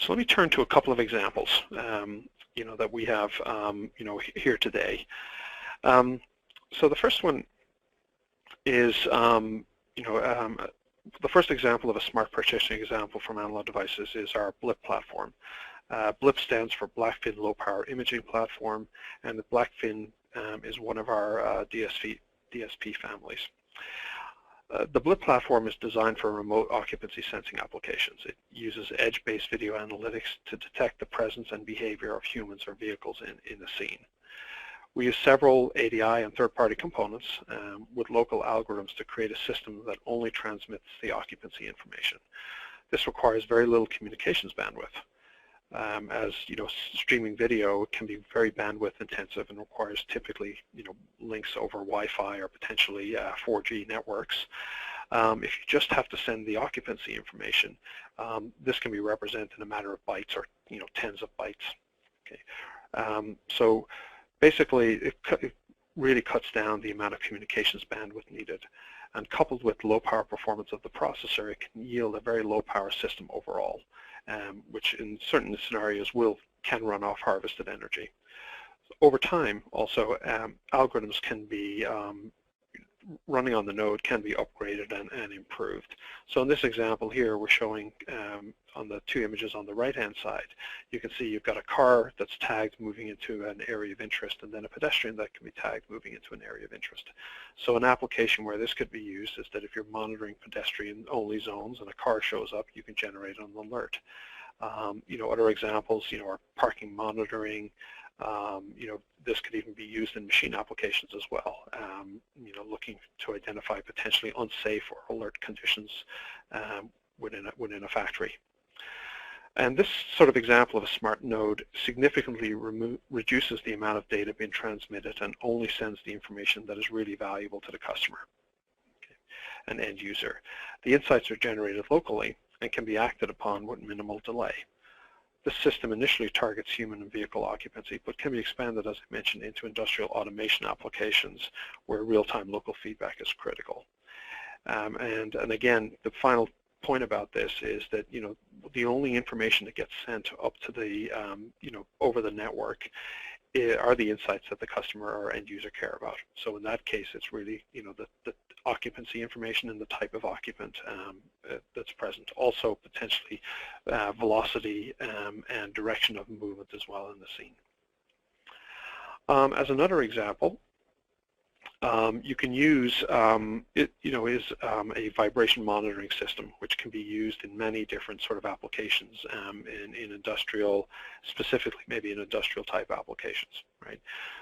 So let me turn to a couple of examples, that we have, here today. So the first one is, the first example of a smart partitioning example from Analytic Devices is our BLIP platform. BLIP stands for Blackfin Low Power Imaging Platform, and the Blackfin is one of our DSP families. The BLIP platform is designed for remote occupancy sensing applications. It uses edge-based video analytics to detect the presence and behavior of humans or vehicles in the scene. We use several ADI and third-party components with local algorithms to create a system that only transmits the occupancy information. This requires very little communications bandwidth. As streaming video can be very bandwidth intensive and requires typically links over Wi-Fi or potentially 4G networks. If you just have to send the occupancy information, this can be represented in a matter of bytes or tens of bytes. Okay, so basically it really cuts down the amount of communications bandwidth needed, and coupled with low power performance of the processor, it can yield a very low power system overall. Which in certain scenarios can run off harvested energy. Over time, also, algorithms can be running on the node can be upgraded and improved. So in this example here, we're showing on the two images on the right-hand side, you can see you've got a car that's tagged moving into an area of interest, and then a pedestrian that can be tagged moving into an area of interest. So an application where this could be used is that if you're monitoring pedestrian-only zones and a car shows up, you can generate an alert. Other examples, are parking monitoring. This could even be used in machine applications as well, looking to identify potentially unsafe or alert conditions within a factory. And this sort of example of a smart node significantly reduces the amount of data being transmitted and only sends the information that is really valuable to the customer, an end user. The insights are generated locally and can be acted upon with minimal delay. This system initially targets human and vehicle occupancy, but can be expanded, as I mentioned, into industrial automation applications where real-time local feedback is critical. And again, the final point about this is that the only information that gets sent up to the over the network are the insights that the customer or end user care about. So in that case, it's really the occupancy information and the type of occupant that's present. Also potentially velocity and direction of movement as well in the scene. As another example, you can use a vibration monitoring system, which can be used in many different sort of applications in industrial, specifically maybe in industrial type applications, right?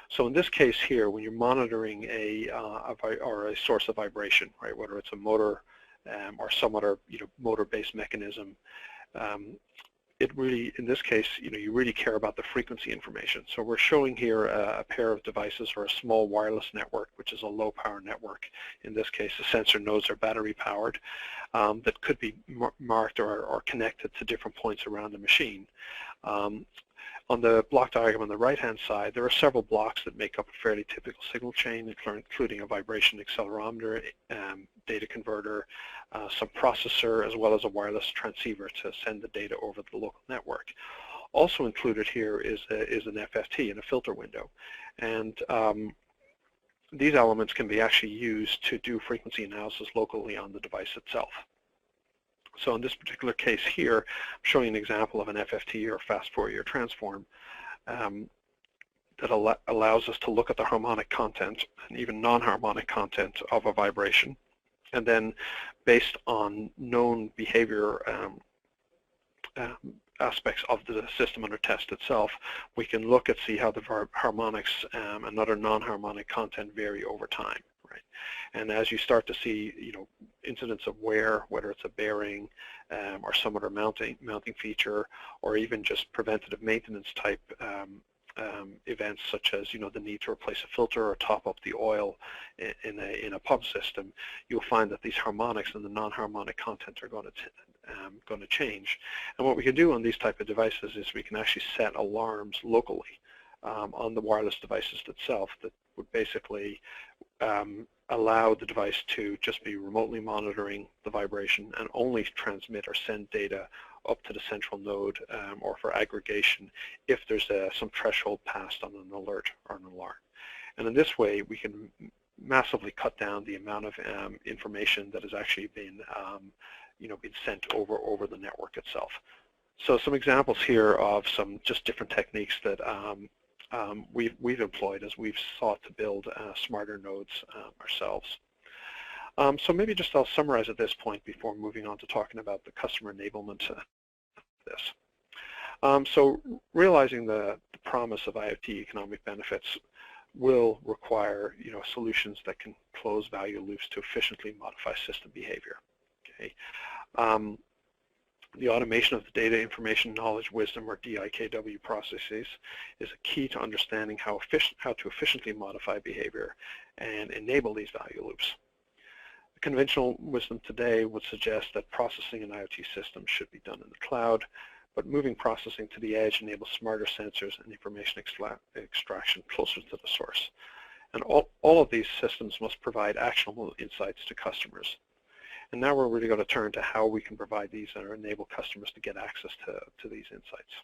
So in this case here, when you're monitoring a source of vibration, right, whether it's a motor or some other motor-based mechanism, it really, in this case, you really care about the frequency information. So we're showing here a pair of devices or a small wireless network, which is a low power network. In this case, the sensor nodes are battery powered that could be marked or connected to different points around the machine. On the block diagram on the right-hand side, there are several blocks that make up a fairly typical signal chain, including a vibration accelerometer, data converter, some processor, as well as a wireless transceiver to send the data over the local network. Also included here is an FFT and a filter window. And these elements can be actually used to do frequency analysis locally on the device itself. So in this particular case here, I'm showing an example of an FFT or fast Fourier transform that allows us to look at the harmonic content and even non-harmonic content of a vibration. And then based on known behavior aspects of the system under test itself, we can look at see how the harmonics and other non-harmonic content vary over time. Right. And as you start to see, incidents of wear, whether it's a bearing or some other mounting feature, or even just preventative maintenance type events, such as the need to replace a filter or top up the oil in a pump system, you'll find that these harmonics and the non-harmonic content are going to change. And what we can do on these type of devices is we can actually set alarms locally on the wireless devices itself that would basically allow the device to just be remotely monitoring the vibration and only transmit or send data up to the central node or for aggregation if there's some threshold passed on an alert or an alarm. And in this way, we can massively cut down the amount of information that has actually been, been sent over the network itself. So some examples here of some just different techniques that we've employed as we've sought to build smarter nodes ourselves. So maybe just I'll summarize at this point before moving on to talking about the customer enablement of this. So realizing the promise of IoT economic benefits will require solutions that can close value loops to efficiently modify system behavior. Okay. The automation of the data, information, knowledge, wisdom, or DIKW processes is a key to understanding how to efficiently modify behavior and enable these value loops. Conventional wisdom today would suggest that processing in IoT systems should be done in the cloud, but moving processing to the edge enables smarter sensors and information extraction closer to the source. And all of these systems must provide actionable insights to customers. And now we're really going to turn to how we can provide these and enable customers to get access to these insights.